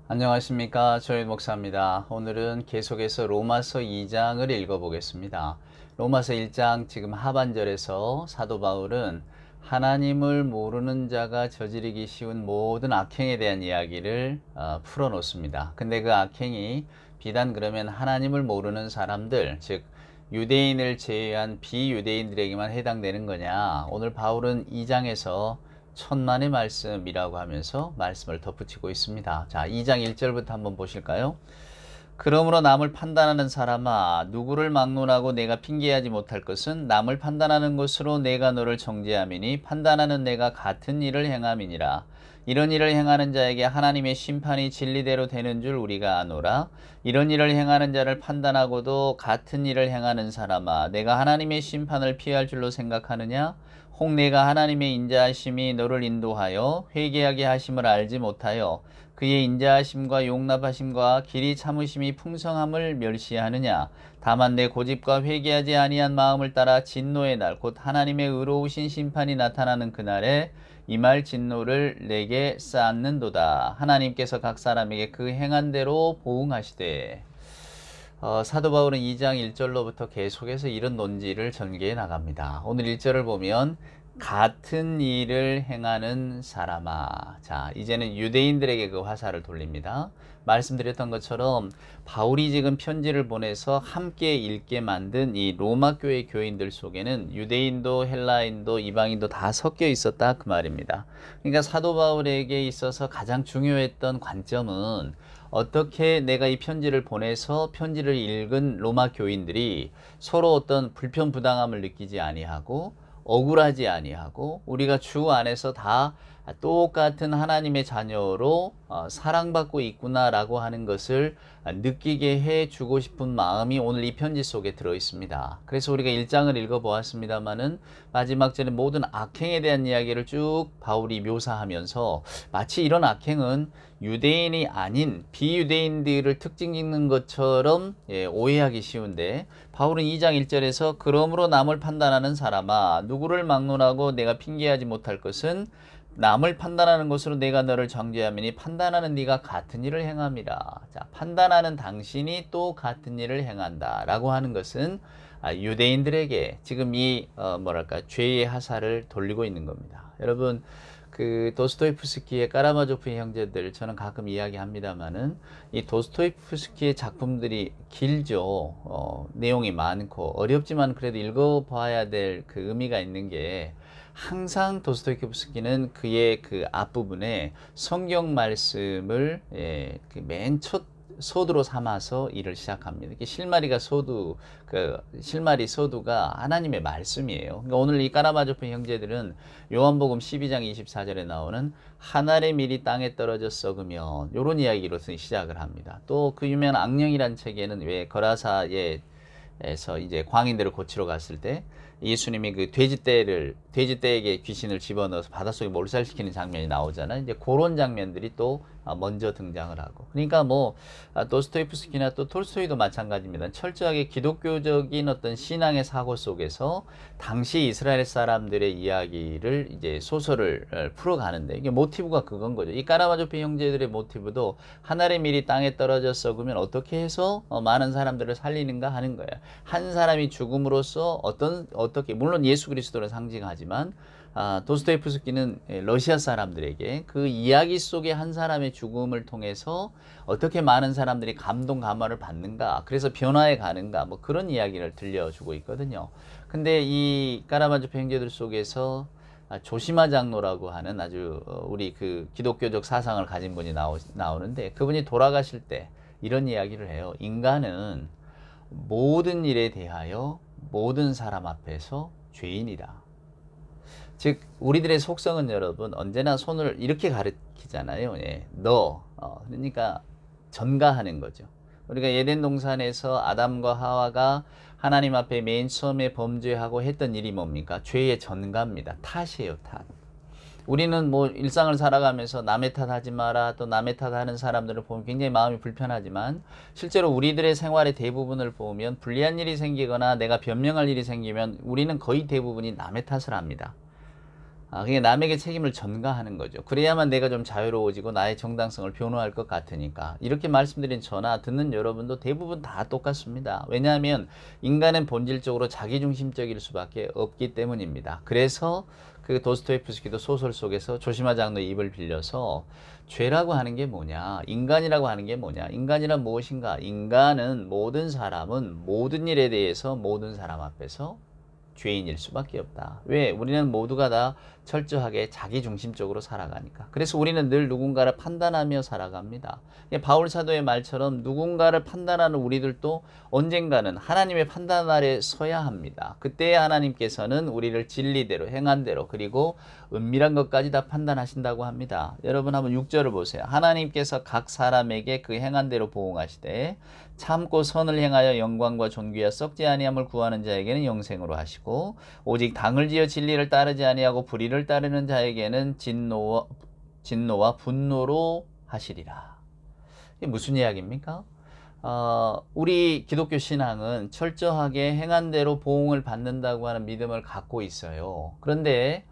안녕하십니까. 조일 목사입니다. 오늘은 계속해서 로마서 2장을 읽어보겠습니다. 로마서 1장 지금 하반절에서 사도 바울은 하나님을 모르는 자가 저지르기 쉬운 모든 악행에 대한 이야기를 풀어놓습니다. 근데 그 악행이 비단 그러면 하나님을 모르는 사람들, 즉 유대인을 제외한 비유대인들에게만 해당되는 거냐? 오늘 바울은 2장에서 천만의 말씀이라고 하면서 말씀을 덧붙이고 있습니다. 자, 2장 1절부터 한번 보실까요? 그러므로 남을 판단하는 사람아, 누구를 막론하고 내가 핑계하지 못할 것은 남을 판단하는 것으로 내가 너를 정죄함이니 판단하는 내가 같은 일을 행함이니라. 이런 일을 행하는 자에게 하나님의 심판이 진리대로 되는 줄 우리가 아노라. 이런 일을 행하는 자를 판단하고도 같은 일을 행하는 사람아, 내가 하나님의 심판을 피할 줄로 생각하느냐? 혹 내가 하나님의 인자하심이 너를 인도하여 회개하게 하심을 알지 못하여 그의 인자하심과 용납하심과 길이 참으심이 풍성함을 멸시하느냐? 다만 내 고집과 회개하지 아니한 마음을 따라 진노의 날 곧 하나님의 의로우신 심판이 나타나는 그날에 이 말 진노를 내게 쌓는도다. 하나님께서 각 사람에게 그 행한 대로 보응하시되. 사도 바울은 2장 1절로부터 계속해서 이런 논지를 전개해 나갑니다. 오늘 1절을 보면 같은 일을 행하는 사람아. 자, 이제는 유대인들에게 그 화살을 돌립니다. 말씀드렸던 것처럼 바울이 지금 편지를 보내서 함께 읽게 만든 이 로마 교회 교인들 속에는 유대인도 헬라인도 이방인도 다 섞여 있었다 그 말입니다. 그러니까 사도 바울에게 있어서 가장 중요했던 관점은 어떻게 내가 이 편지를 보내서 편지를 읽은 로마 교인들이 서로 어떤 불편부당함을 느끼지 아니하고 억울하지 아니하고 우리가 주 안에서 다 똑같은 하나님의 자녀로 사랑받고 있구나라고 하는 것을 느끼게 해주고 싶은 마음이 오늘 이 편지 속에 들어 있습니다. 그래서 우리가 1장을 읽어보았습니다마는 마지막 절에 모든 악행에 대한 이야기를 쭉 바울이 묘사하면서 마치 이런 악행은 유대인이 아닌 비유대인들을 특징 짓는 것처럼 오해하기 쉬운데 바울은 2장 1절에서 그러므로 남을 판단하는 사람아, 누구를 막론하고 내가 핑계하지 못할 것은 남을 판단하는 것으로 내가 너를 정죄하미니 판단하는 네가 같은 일을 행함이라. 자, 판단하는 당신이 또 같은 일을 행한다 라고 하는 것은 유대인들에게 지금 이 죄의 화살을 돌리고 있는 겁니다. 여러분, 그 도스토옙스키의 까라마조프의 형제들 저는 가끔 이야기합니다만은 이 도스토옙스키의 작품들이 길죠. 내용이 많고 어렵지만 그래도 읽어봐야 될 그 의미가 있는 게 항상 도스토옙스키는 그의 그 앞부분에 성경 말씀을 그맨 첫 소두로 삼아서 일을 시작합니다. 이렇게 실마리가 소두, 그 실마리 소두가 하나님의 말씀이에요. 그러니까 오늘 이 까라마조프 형제들은 요한복음 12장 24절에 나오는 하늘의 밀이 땅에 떨어져 썩으면 이런 이야기로 시작을 합니다. 또 그 유명한 악령이란 책에는 왜 거라사에서 이제 광인들을 고치러 갔을 때 예수님이 그 돼지떼에게 귀신을 집어넣어서 바닷속에 몰살시키는 장면이 나오잖아요. 이제 그런 장면들이 또 먼저 등장을 하고. 그러니까 뭐 도스토옙스키나 또 톨스토이도 마찬가지입니다. 철저하게 기독교적인 어떤 신앙의 사고 속에서 당시 이스라엘 사람들의 이야기를 이제 소설을 풀어가는데 이게 모티브가 그건 거죠. 이 까라마조피 형제들의 모티브도 하늘의 밀이 땅에 떨어져 썩으면 어떻게 해서 많은 사람들을 살리는가 하는 거예요. 한 사람이 죽음으로써 어떻게 물론 예수 그리스도를 상징하지만 도스토옙스키는 러시아 사람들에게 그 이야기 속의 한 사람의 죽음을 통해서 어떻게 많은 사람들이 감동 감화를 받는가, 그래서 변화해 가는가, 뭐 그런 이야기를 들려주고 있거든요. 근데 이 까라마조프 형제들 속에서 조시마 장로라고 하는 아주 우리 그 기독교적 사상을 가진 분이 나오는데 그분이 돌아가실 때 이런 이야기를 해요. 인간은 모든 일에 대하여 모든 사람 앞에서 죄인이다. 즉 우리들의 속성은 여러분 언제나 손을 이렇게 가리키잖아요. 그러니까 전가하는 거죠. 우리가 에덴 동산에서 아담과 하와가 하나님 앞에 맨 처음에 범죄하고 했던 일이 뭡니까? 죄의 전가입니다. 탓이에요, 탓. 우리는 뭐 일상을 살아가면서 남의 탓하지 마라, 또 남의 탓하는 사람들을 보면 굉장히 마음이 불편하지만 실제로 우리들의 생활의 대부분을 보면 불리한 일이 생기거나 내가 변명할 일이 생기면 우리는 거의 대부분이 남의 탓을 합니다. 그게 남에게 책임을 전가하는 거죠. 그래야만 내가 좀 자유로워지고 나의 정당성을 변호할 것 같으니까. 이렇게 말씀드린 저나 듣는 여러분도 대부분 다 똑같습니다. 왜냐하면 인간은 본질적으로 자기중심적일 수밖에 없기 때문입니다. 그래서 그 도스토옙스키도 소설 속에서 조심하지 않는 입을 빌려서 죄라고 하는 게 뭐냐, 인간이라고 하는 게 뭐냐, 인간이란 무엇인가. 인간은 모든 사람은 모든 일에 대해서 모든 사람 앞에서 죄인일 수밖에 없다. 왜? 우리는 모두가 다 철저하게 자기중심적으로 살아가니까. 그래서 우리는 늘 누군가를 판단하며 살아갑니다. 바울 사도의 말처럼 누군가를 판단하는 우리들도 언젠가는 하나님의 판단 아래 서야 합니다. 그때 하나님께서는 우리를 진리대로 행한 대로 그리고 은밀한 것까지 다 판단하신다고 합니다. 여러분 한번 6절을 보세요. 하나님께서 각 사람에게 그 행한 대로 보응하시되 참고 선을 행하여 영광과 존귀와 썩지 아니함을 구하는 자에게는 영생으로 하시고 오직 당을 지어 진리를 따르지 아니하고 불의를 따르는 자에게는 진노와 분노로 하시리라. 이게 무슨 이야기입니까? 우리 기독교 신앙은 철저하게 행한 대로 보응을 받는다고 하는 믿음을 갖고 있어요. 그런데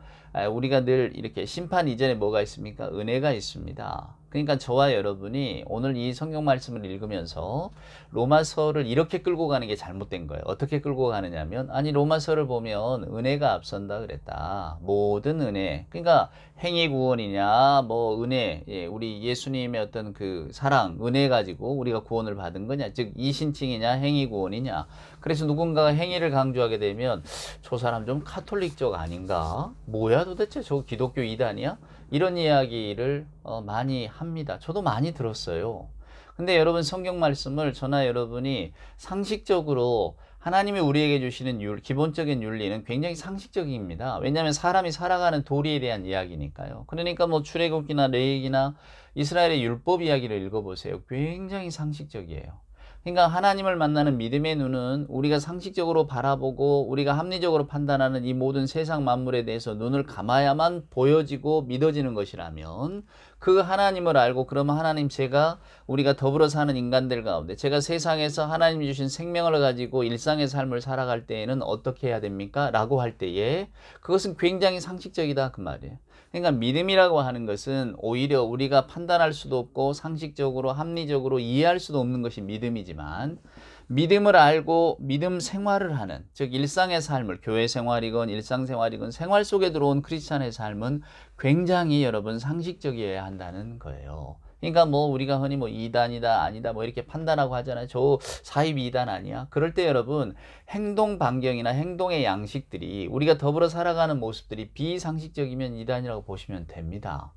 우리가 늘 이렇게 심판 이전에 뭐가 있습니까? 은혜가 있습니다. 그러니까 저와 여러분이 오늘 이 성경 말씀을 읽으면서 로마서를 이렇게 끌고 가는 게 잘못된 거예요. 어떻게 끌고 가느냐면, 아니 로마서를 보면 은혜가 앞선다 그랬다. 모든 은혜. 그러니까 행위 구원이냐, 뭐 은혜, 우리 예수님의 어떤 그 사랑, 은혜 가지고 우리가 구원을 받은 거냐, 즉 이신칭이냐, 행위 구원이냐. 그래서 누군가가 행위를 강조하게 되면 저 사람 좀 카톨릭적 아닌가? 뭐야 도대체 저 기독교 이단이야? 이런 이야기를 많이 합니다. 저도 많이 들었어요. 근데 여러분 성경 말씀을 저나 여러분이 상식적으로 하나님이 우리에게 주시는 기본적인 윤리는 굉장히 상식적입니다. 왜냐하면 사람이 살아가는 도리에 대한 이야기니까요. 그러니까 뭐 출애굽기나 레위기나 이스라엘의 율법 이야기를 읽어보세요. 굉장히 상식적이에요. 그러니까 하나님을 만나는 믿음의 눈은 우리가 상식적으로 바라보고 우리가 합리적으로 판단하는 이 모든 세상 만물에 대해서 눈을 감아야만 보여지고 믿어지는 것이라면, 그 하나님을 알고 그러면 하나님, 제가 우리가 더불어 사는 인간들 가운데 제가 세상에서 하나님이 주신 생명을 가지고 일상의 삶을 살아갈 때에는 어떻게 해야 됩니까? 라고 할 때에 그것은 굉장히 상식적이다 그 말이에요. 그러니까 믿음이라고 하는 것은 오히려 우리가 판단할 수도 없고 상식적으로 합리적으로 이해할 수도 없는 것이 믿음이지만, 믿음을 알고 믿음 생활을 하는, 즉 일상의 삶을, 교회 생활이건 일상생활이건 생활 속에 들어온 크리스찬의 삶은 굉장히 여러분 상식적이어야 한다는 거예요. 그러니까 뭐 우리가 흔히 뭐 이단이다 아니다 뭐 이렇게 판단하고 하잖아요. 저 사입 이단 아니야? 그럴 때 여러분 행동 반경이나 행동의 양식들이, 우리가 더불어 살아가는 모습들이 비상식적이면 이단이라고 보시면 됩니다.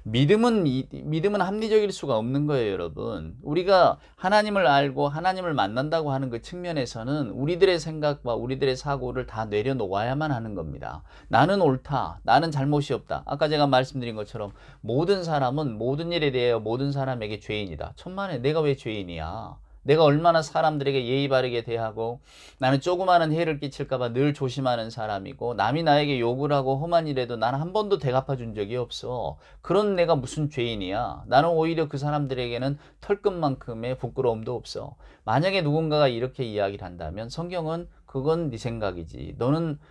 믿음은 합리적일 수가 없는 거예요, 여러분. 우리가 하나님을 알고 하나님을 만난다고 하는 그 측면에서는 우리들의 생각과 우리들의 사고를 다 내려놓아야만 하는 겁니다. 나는 옳다, 나는 잘못이 없다. 아까 제가 말씀드린 것처럼 모든 사람은 모든 일에 대하여 모든 사람에게 죄인이다. 천만에 내가 왜 죄인이야? 내가 얼마나 사람들에게 예의 바르게 대하고, 나는 조그마한 해를 끼칠까봐 늘 조심하는 사람이고, 남이 나에게 욕을 하고 험한 일에도 나는 한 번도 대갚아 준 적이 없어. 그런 내가 무슨 죄인이야? 나는 오히려 그 사람들에게는 털끝만큼의 부끄러움도 없어. 만약에 누군가가 이렇게 이야기를 한다면 성경은 그건 네 생각이지,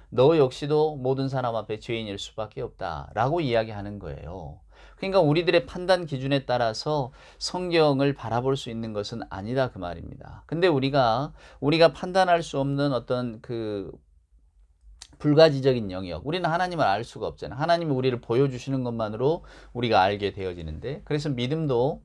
너 역시도 모든 사람 앞에 죄인일 수밖에 없다 라고 이야기하는 거예요. 그러니까 우리들의 판단 기준에 따라서 성경을 바라볼 수 있는 것은 아니다 그 말입니다. 근데 우리가 판단할 수 없는 어떤 그 불가지적인 영역, 우리는 하나님을 알 수가 없잖아요. 하나님이 우리를 보여주시는 것만으로 우리가 알게 되어지는데, 그래서 믿음도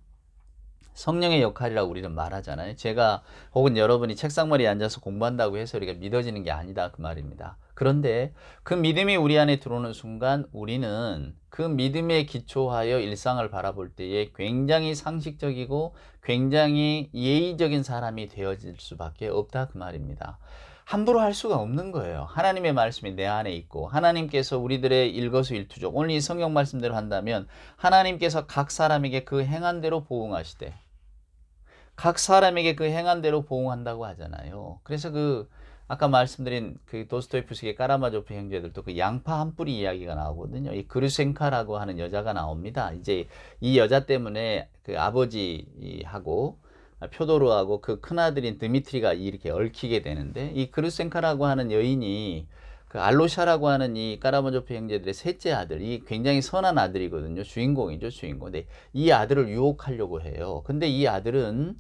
성령의 역할이라고 우리는 말하잖아요. 제가 혹은 여러분이 책상머리에 앉아서 공부한다고 해서 우리가 믿어지는 게 아니다 그 말입니다. 그런데 그 믿음이 우리 안에 들어오는 순간 우리는 그 믿음에 기초하여 일상을 바라볼 때에 굉장히 상식적이고 굉장히 예의적인 사람이 되어질 수밖에 없다 그 말입니다. 함부로 할 수가 없는 거예요. 하나님의 말씀이 내 안에 있고, 하나님께서 우리들의 일거수일투족, 오늘 이 성경 말씀대로 한다면 하나님께서 각 사람에게 그 행한 대로 보응하시되, 각 사람에게 그 행한 대로 보응한다고 하잖아요. 그래서 아까 말씀드린 그 도스토옙스키의 까라마조프 형제들도 그 양파 한 뿌리 이야기가 나오거든요. 이 그르센카라고 하는 여자가 나옵니다. 이제 이 여자 때문에 그 아버지하고 표도르하고 그 큰아들인 드미트리가 이렇게 얽히게 되는데, 이 그르센카라고 하는 여인이 그 알로샤라고 하는 이 까라모조프 형제들의 셋째 아들, 이 굉장히 선한 아들이거든요. 주인공이죠, 주인공. 근데 이 아들을 유혹하려고 해요. 근데 이 아들은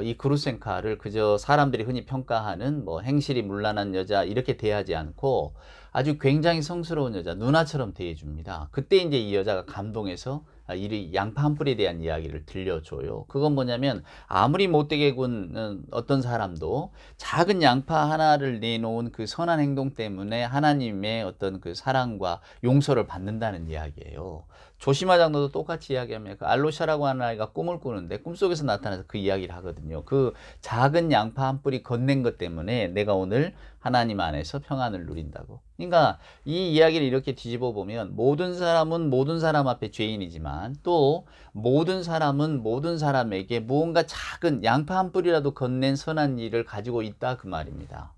이 그루센카를 그저 사람들이 흔히 평가하는 뭐 행실이 문란한 여자 이렇게 대하지 않고 아주 굉장히 성스러운 여자, 누나처럼 대해줍니다. 그때 이제 이 여자가 감동해서 이 양파 한 뿔에 대한 이야기를 들려줘요. 그건 뭐냐면 아무리 못되게 군 어떤 사람도 작은 양파 하나를 내놓은 그 선한 행동 때문에 하나님의 어떤 그 사랑과 용서를 받는다는 이야기예요. 조시마장로도 똑같이 이야기하면 그 알로샤라고 하는 아이가 꿈을 꾸는데 꿈속에서 나타나서 그 이야기를 하거든요. 그 작은 양파 한 뿔이 건넨 것 때문에 내가 오늘 하나님 안에서 평안을 누린다고. 그러니까 이 이야기를 이렇게 뒤집어 보면 모든 사람은 모든 사람 앞에 죄인이지만 또 모든 사람은 모든 사람에게 무언가 작은 양파 한 뿔이라도 건넨 선한 일을 가지고 있다 그 말입니다.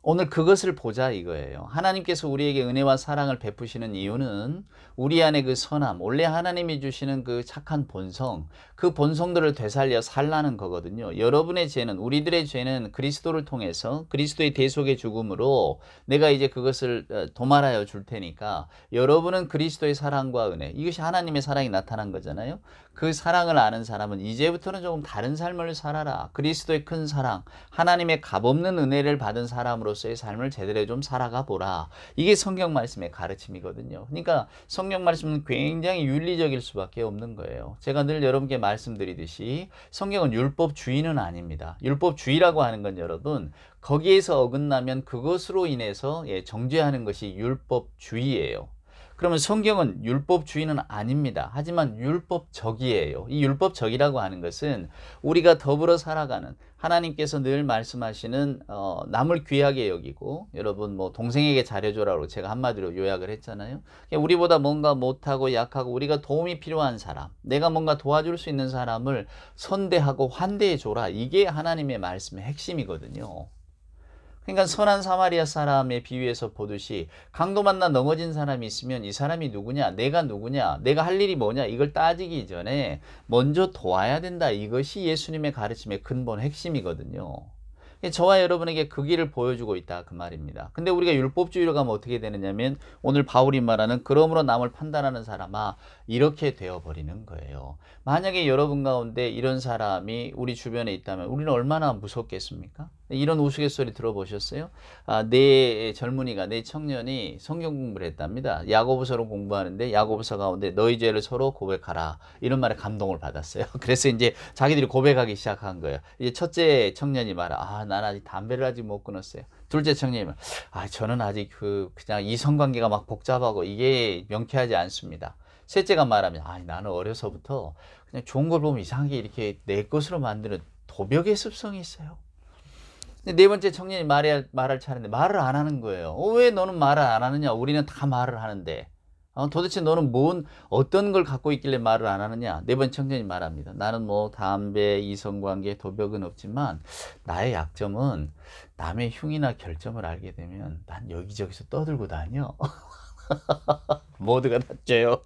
오늘 그것을 보자 이거예요. 하나님께서 우리에게 은혜와 사랑을 베푸시는 이유는 우리 안에 그 선함, 원래 하나님이 주시는 그 착한 본성, 그 본성들을 되살려 살라는 거거든요. 여러분의 죄는, 우리들의 죄는 그리스도를 통해서 그리스도의 대속의 죽음으로 내가 이제 그것을 도말하여 줄 테니까 여러분은 그리스도의 사랑과 은혜, 이것이 하나님의 사랑이 나타난 거잖아요. 그 사랑을 아는 사람은 이제부터는 조금 다른 삶을 살아라. 그리스도의 큰 사랑, 하나님의 값없는 은혜를 받은 사람으로서의 삶을 제대로 좀 살아가 보라. 이게 성경 말씀의 가르침이거든요. 그러니까 성경 말씀은 굉장히 윤리적일 수밖에 없는 거예요. 제가 늘 여러분께 말씀드리듯이 성경은 율법주의는 아닙니다. 율법주의라고 하는 건 여러분 거기에서 어긋나면 그것으로 인해서 정죄하는 것이 율법주의예요. 그러면 성경은 율법주의는 아닙니다. 하지만 율법적이에요. 이 율법적이라고 하는 것은 우리가 더불어 살아가는 하나님께서 늘 말씀하시는 남을 귀하게 여기고 여러분 뭐 동생에게 잘해줘라고 제가 한마디로 요약을 했잖아요. 우리보다 뭔가 못하고 약하고 우리가 도움이 필요한 사람, 내가 뭔가 도와줄 수 있는 사람을 선대하고 환대해 줘라. 이게 하나님의 말씀의 핵심이거든요. 그러니까 선한 사마리아 사람의 비유에서 보듯이 강도 만나 넘어진 사람이 있으면 이 사람이 누구냐, 내가 누구냐, 내가 할 일이 뭐냐 이걸 따지기 전에 먼저 도와야 된다. 이것이 예수님의 가르침의 근본 핵심이거든요. 저와 여러분에게 그 길을 보여주고 있다 그 말입니다. 근데 우리가 율법주의로 가면 어떻게 되느냐면 오늘 바울이 말하는 그러므로 남을 판단하는 사람아 이렇게 되어버리는 거예요. 만약에 여러분 가운데 이런 사람이 우리 주변에 있다면 우리는 얼마나 무섭겠습니까? 이런 우스갯소리 들어보셨어요? 내 젊은이가, 내 청년이 성경 공부를 했답니다. 야고보서를 공부하는데 야고보서 가운데 너희 죄를 서로 고백하라. 이런 말에 감동을 받았어요. 그래서 이제 자기들이 고백하기 시작한 거예요. 이제 첫째 청년이 말아, 난 아직 담배를 아직 못 끊었어요. 둘째 청년이 말, 저는 아직 그냥 이성관계가 막 복잡하고 이게 명쾌하지 않습니다. 셋째가 말하면, 나는 어려서부터 그냥 좋은 걸 보면 이상하게 이렇게 내 것으로 만드는 도벽의 습성이 있어요. 네 번째 청년이 말할 차례인데 말을 안 하는 거예요. 왜 너는 말을 안 하느냐? 우리는 다 말을 하는데. 도대체 너는 어떤 걸 갖고 있길래 말을 안 하느냐? 네 번째 청년이 말합니다. 나는 뭐 담배, 이성관계, 도벽은 없지만 나의 약점은 남의 흉이나 결점을 알게 되면 난 여기저기서 떠들고 다녀. 모두가 다 죄요.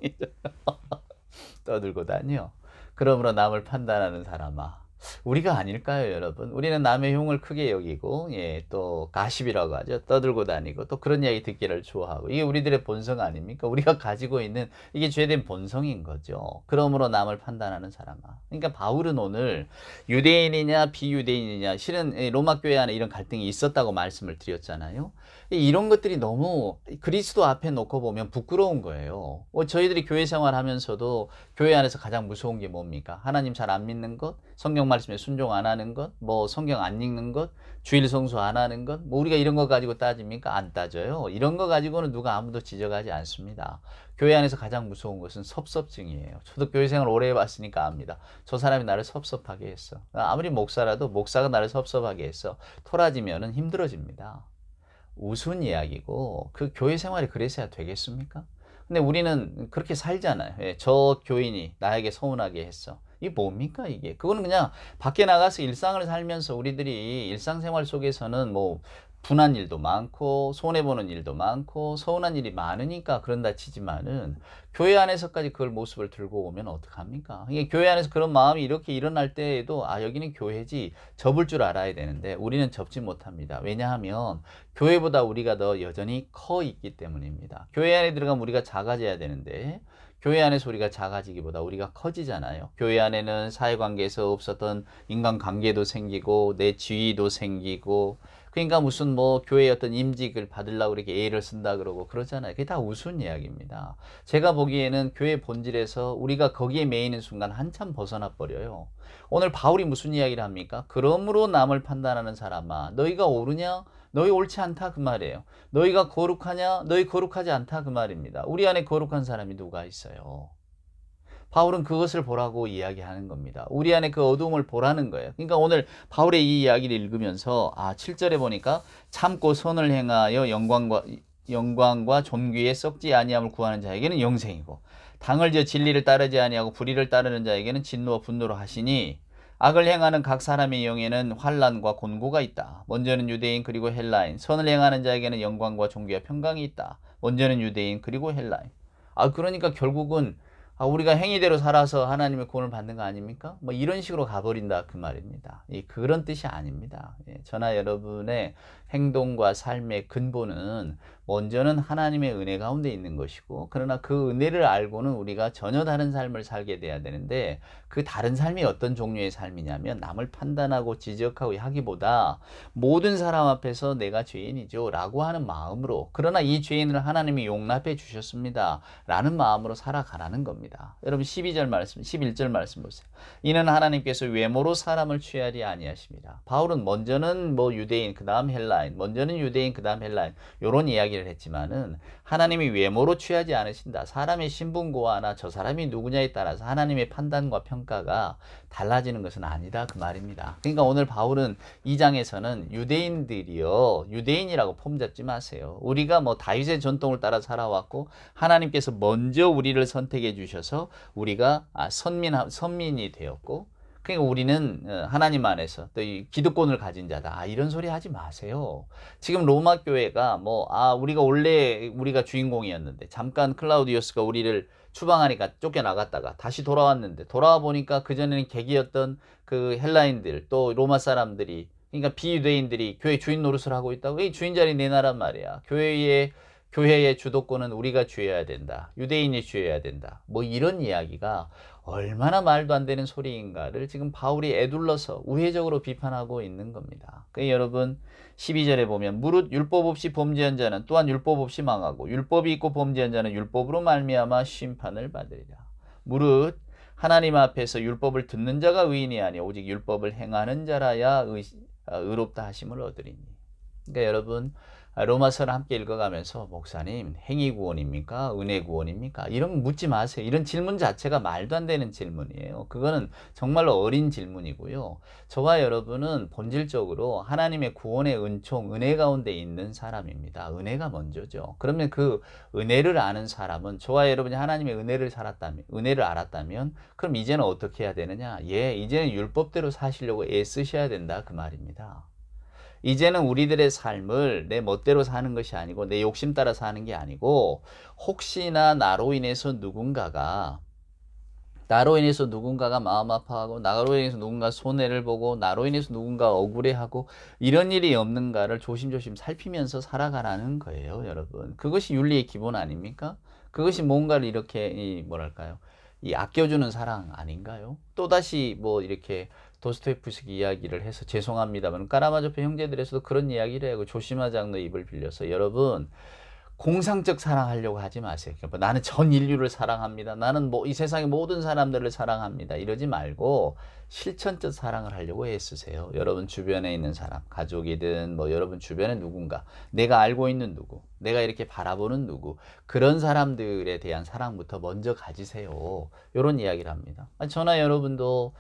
떠들고 다녀. 그러므로 남을 판단하는 사람아. 우리가 아닐까요, 여러분? 우리는 남의 흉을 크게 여기고, 또 가십이라고 하죠. 떠들고 다니고, 또 그런 이야기 듣기를 좋아하고. 이게 우리들의 본성 아닙니까? 우리가 가지고 있는 이게 죄된 본성인 거죠. 그러므로 남을 판단하는 사람아. 그러니까 바울은 오늘 유대인이냐 비유대인이냐, 실은 로마 교회 안에 이런 갈등이 있었다고 말씀을 드렸잖아요. 이런 것들이 너무 그리스도 앞에 놓고 보면 부끄러운 거예요. 저희들이 교회 생활하면서도 교회 안에서 가장 무서운 게 뭡니까? 하나님 잘 안 믿는 것, 성경 말씀에 순종 안 하는 것, 뭐 성경 안 읽는 것, 주일 성수 안 하는 것, 뭐 우리가 이런 거 가지고 따집니까? 안 따져요. 이런 거 가지고는 누가 아무도 지적하지 않습니다. 교회 안에서 가장 무서운 것은 섭섭증이에요. 저도 교회 생활 오래 해봤으니까 압니다. 저 사람이 나를 섭섭하게 했어. 아무리 목사라도 목사가 나를 섭섭하게 했어. 토라지면은 힘들어집니다. 우스운 이야기고 그 교회 생활이 그래서야 되겠습니까? 근데 우리는 그렇게 살잖아요. 저 교인이 나에게 서운하게 했어. 이게 뭡니까 이게? 그거는 그냥 밖에 나가서 일상을 살면서 우리들이 일상생활 속에서는 뭐 분한 일도 많고 손해보는 일도 많고 서운한 일이 많으니까 그런다 치지만은 교회 안에서까지 그걸 모습을 들고 오면 어떡합니까? 이게 교회 안에서 그런 마음이 이렇게 일어날 때에도 아 여기는 교회지 접을 줄 알아야 되는데 우리는 접지 못합니다. 왜냐하면 교회보다 우리가 더 여전히 커 있기 때문입니다. 교회 안에 들어가면 우리가 작아져야 되는데 교회 안에서 우리가 작아지기보다 우리가 커지잖아요. 교회 안에는 사회관계에서 없었던 인간관계도 생기고 내 지위도 생기고 그러니까 무슨 뭐 교회의 어떤 임직을 받으려고 이렇게 애를 쓴다 그러고 그러잖아요. 그게 다 우스운 이야기입니다. 제가 보기에는 교회 본질에서 우리가 거기에 매이는 순간 한참 벗어나 버려요. 오늘 바울이 무슨 이야기를 합니까? 그러므로 남을 판단하는 사람아 너희가 옳으냐? 너희 옳지 않다 그 말이에요. 너희가 거룩하냐? 너희 거룩하지 않다 그 말입니다. 우리 안에 거룩한 사람이 누가 있어요? 바울은 그것을 보라고 이야기하는 겁니다. 우리 안에 그 어두움을 보라는 거예요. 그러니까 오늘 바울의 이 이야기를 읽으면서 7절에 보니까 참고 선을 행하여 영광과 존귀에 썩지 아니함을 구하는 자에게는 영생이고 당을 지어 진리를 따르지 아니하고 불의를 따르는 자에게는 진노와 분노로 하시니 악을 행하는 각 사람의 영에는 환난과 곤고가 있다. 먼저는 유대인 그리고 헬라인 선을 행하는 자에게는 영광과 존귀와 평강이 있다. 먼저는 유대인 그리고 헬라인. 그러니까 결국은 우리가 행위대로 살아서 하나님의 구원을 받는 거 아닙니까? 뭐 이런 식으로 가버린다 그 말입니다. 그런 뜻이 아닙니다. 저나 여러분의 행동과 삶의 근본은 먼저는 하나님의 은혜 가운데 있는 것이고 그러나 그 은혜를 알고는 우리가 전혀 다른 삶을 살게 돼야 되는데 그 다른 삶이 어떤 종류의 삶이냐면 남을 판단하고 지적하고 하기보다 모든 사람 앞에서 내가 죄인이죠 라고 하는 마음으로 그러나 이 죄인을 하나님이 용납해 주셨습니다 라는 마음으로 살아가라는 겁니다. 여러분 12절 말씀 11절 말씀 보세요. 이는 하나님께서 외모로 사람을 취하리 아니하십니다. 바울은 먼저는 뭐 유대인 그 다음 헬라인 먼저는 유대인 그 다음 헬라인 요런 이야기를 했지만은 하나님이 외모로 취하지 않으신다. 사람의 신분고하나 저 사람이 누구냐에 따라서 하나님의 판단과 평가가 달라지는 것은 아니다 그 말입니다. 그러니까 오늘 바울은 2장에서는 유대인이라고 폼 잡지 마세요. 우리가 뭐 다윗의 전통을 따라 살아왔고 하나님께서 먼저 우리를 선택해 주셔서 우리가 선민이 되었고 그러니까 우리는 하나님 안에서 또 이 기득권을 가진 자다. 이런 소리 하지 마세요. 지금 로마 교회가 우리가 원래 우리가 주인공이었는데 잠깐 클라우디우스가 우리를 추방하니까 쫓겨나갔다가 다시 돌아왔는데 돌아와 보니까 그전에는 객이었던 그 헬라인들 또 로마 사람들이 그러니까 비유대인들이 교회 주인 노릇을 하고 있다고. 이 주인 자리 내놔란 말이야. 교회의 주도권은 우리가 쥐어야 된다. 유대인이 쥐어야 된다. 뭐 이런 이야기가 얼마나 말도 안 되는 소리인가를 지금 바울이 에둘러서 우회적으로 비판하고 있는 겁니다. 그러니까 여러분 12절에 보면 무릇 율법 없이 범죄한 자는 또한 율법 없이 망하고 율법이 있고 범죄한 자는 율법으로 말미암아 심판을 받으리라. 무릇 하나님 앞에서 율법을 듣는 자가 의인이 아니 오직 율법을 행하는 자라야 의롭다 하심을 얻으리니. 그러니까 여러분 로마서를 함께 읽어가면서 목사님 행위 구원입니까? 은혜 구원입니까? 이런 묻지 마세요. 이런 질문 자체가 말도 안 되는 질문이에요. 그거는 정말로 어린 질문이고요. 저와 여러분은 본질적으로 하나님의 구원의 은총, 은혜 가운데 있는 사람입니다. 은혜가 먼저죠. 그러면 그 은혜를 아는 사람은 저와 여러분이 하나님의 은혜를 알았다면 그럼 이제는 어떻게 해야 되느냐? 이제는 율법대로 사시려고 애쓰셔야 된다 그 말입니다. 이제는 우리들의 삶을 내 멋대로 사는 것이 아니고 내 욕심 따라 사는 게 아니고 혹시나 나로 인해서 누군가가 마음 아파하고 나로 인해서 누군가 손해를 보고 나로 인해서 누군가 억울해하고 이런 일이 없는가를 조심조심 살피면서 살아가라는 거예요, 여러분. 그것이 윤리의 기본 아닙니까? 그것이 뭔가를 이렇게 아껴주는 사랑 아닌가요? 또다시 이렇게 도스토옙스키 이야기를 해서 죄송합니다만 까라마조프 형제들에서도 그런 이야기를 하고 조심하지 않는 입을 빌려서 여러분 공상적 사랑하려고 하지 마세요. 나는 전 인류를 사랑합니다. 나는 이 세상의 모든 사람들을 사랑합니다. 이러지 말고 실천적 사랑을 하려고 애쓰세요. 여러분 주변에 있는 사람, 가족이든 여러분 주변에 누군가, 내가 알고 있는 누구, 내가 이렇게 바라보는 누구, 그런 사람들에 대한 사랑부터 먼저 가지세요. 이런 이야기를 합니다. 저나 여러분도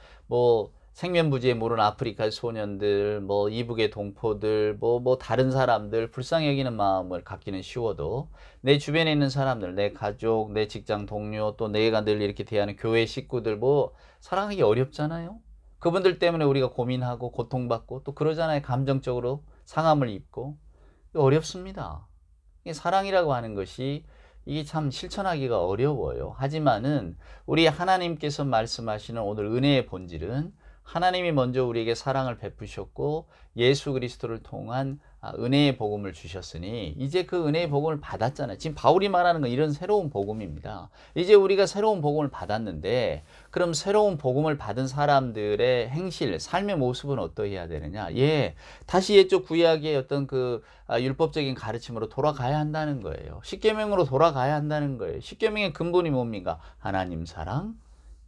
생면부지에 모르는 아프리카 소년들, 이북의 동포들, 다른 사람들, 불쌍히 여기는 마음을 갖기는 쉬워도 내 주변에 있는 사람들, 내 가족, 내 직장 동료, 또 내가 늘 이렇게 대하는 교회 식구들, 사랑하기 어렵잖아요? 그분들 때문에 우리가 고민하고 고통받고 또 그러잖아요. 감정적으로 상함을 입고. 어렵습니다. 이게 사랑이라고 하는 것이 이게 참 실천하기가 어려워요. 하지만은 우리 하나님께서 말씀하시는 오늘 은혜의 본질은 하나님이 먼저 우리에게 사랑을 베푸셨고 예수 그리스도를 통한 은혜의 복음을 주셨으니 이제 그 은혜의 복음을 받았잖아요. 지금 바울이 말하는 건 이런 새로운 복음입니다. 이제 우리가 새로운 복음을 받았는데 그럼 새로운 복음을 받은 사람들의 행실, 삶의 모습은 어떠해야 되느냐? 다시 옛적 구약의 어떤 그 율법적인 가르침으로 돌아가야 한다는 거예요. 십계명으로 돌아가야 한다는 거예요. 십계명의 근본이 뭡니까? 하나님 사랑,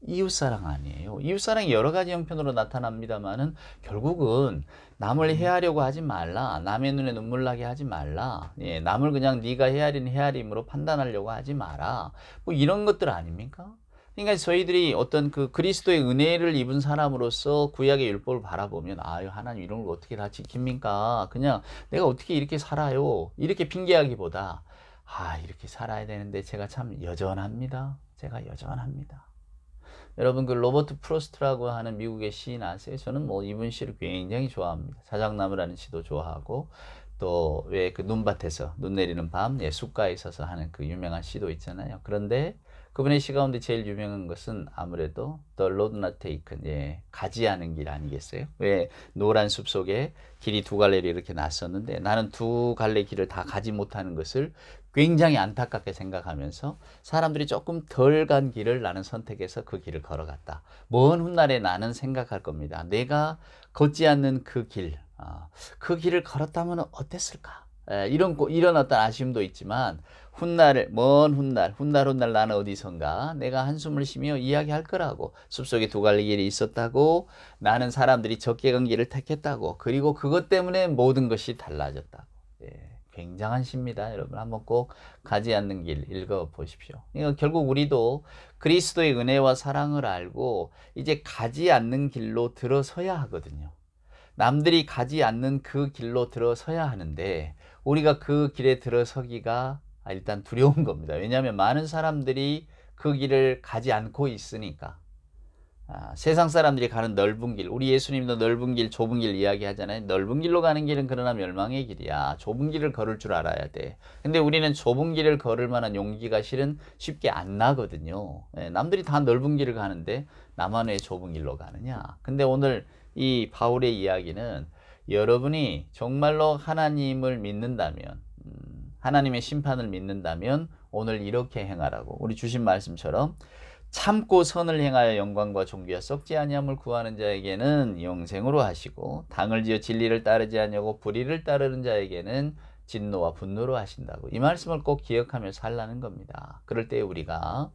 이웃사랑 아니에요. 이웃사랑이 여러 가지 형편으로 나타납니다만은 결국은 남을 해하려고 하지 말라. 남의 눈에 눈물 나게 하지 말라. 남을 그냥 네가 헤아린 헤아림으로 판단하려고 하지 마라. 뭐 이런 것들 아닙니까? 그러니까 저희들이 어떤 그 그리스도의 은혜를 입은 사람으로서 구약의 율법을 바라보면 아유 하나님 이런 걸 어떻게 다 지킵니까? 그냥 내가 어떻게 이렇게 살아요? 이렇게 핑계하기보다 이렇게 살아야 되는데 제가 참 여전합니다. 제가 여전합니다. 여러분 그 로버트 프로스트라고 하는 미국의 시인 아세요? 저는 뭐 이분 시를 굉장히 좋아합니다. 자작나무라는 시도 좋아하고 또 왜 그 눈밭에서 눈 내리는 밤 숲가에 있어서 하는 그 유명한 시도 있잖아요. 그런데 그분의 시 가운데 제일 유명한 것은 아무래도 The Road Not Taken, 가지 않은 길 아니겠어요? 왜 노란 숲 속에 길이 두 갈래로 이렇게 났었는데 나는 두 갈래 길을 다 가지 못하는 것을 굉장히 안타깝게 생각하면서 사람들이 조금 덜 간 길을 나는 선택해서 그 길을 걸어갔다. 먼 훗날에 나는 생각할 겁니다. 내가 걷지 않는 그 길, 그 길을 걸었다면 어땠을까? 이런 어떤 아쉬움도 있지만 먼 훗날 나는 어디선가 내가 한숨을 쉬며 이야기할 거라고. 숲속에 두 갈래 길이 있었다고, 나는 사람들이 적게 간 길을 택했다고, 그리고 그것 때문에 모든 것이 달라졌다고. 굉장한 시입니다. 여러분 한번 꼭 가지 않는 길 읽어보십시오. 그러니까 결국 우리도 그리스도의 은혜와 사랑을 알고 이제 가지 않는 길로 들어서야 하거든요. 남들이 가지 않는 그 길로 들어서야 하는데 우리가 그 길에 들어서기가 일단 두려운 겁니다. 왜냐하면 많은 사람들이 그 길을 가지 않고 있으니까. 세상 사람들이 가는 넓은 길, 우리 예수님도 넓은 길, 좁은 길 이야기하잖아요. 넓은 길로 가는 길은 그러나 멸망의 길이야. 좁은 길을 걸을 줄 알아야 돼. 근데 우리는 좁은 길을 걸을 만한 용기가 실은 쉽게 안 나거든요. 남들이 다 넓은 길을 가는데 나만 왜 좁은 길로 가느냐. 근데 오늘 이 바울의 이야기는 여러분이 정말로 하나님을 믿는다면, 하나님의 심판을 믿는다면 오늘 이렇게 행하라고. 우리 주신 말씀처럼 참고 선을 행하여 영광과 존귀와 썩지 아니함을 구하는 자에게는 영생으로 하시고 당을 지어 진리를 따르지 아니하고 불의를 따르는 자에게는 진노와 분노로 하신다고. 이 말씀을 꼭 기억하며 살라는 겁니다. 그럴 때 우리가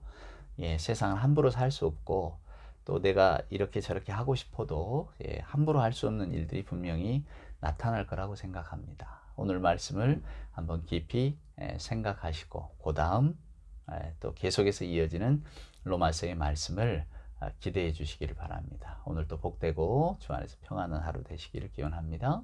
세상을 함부로 살 수 없고 또 내가 이렇게 저렇게 하고 싶어도 함부로 할 수 없는 일들이 분명히 나타날 거라고 생각합니다. 오늘 말씀을 한번 깊이 생각하시고 그 다음 또 계속해서 이어지는 로마서의 말씀을 기대해 주시기를 바랍니다. 오늘도 복되고 주 안에서 평안한 하루 되시기를 기원합니다.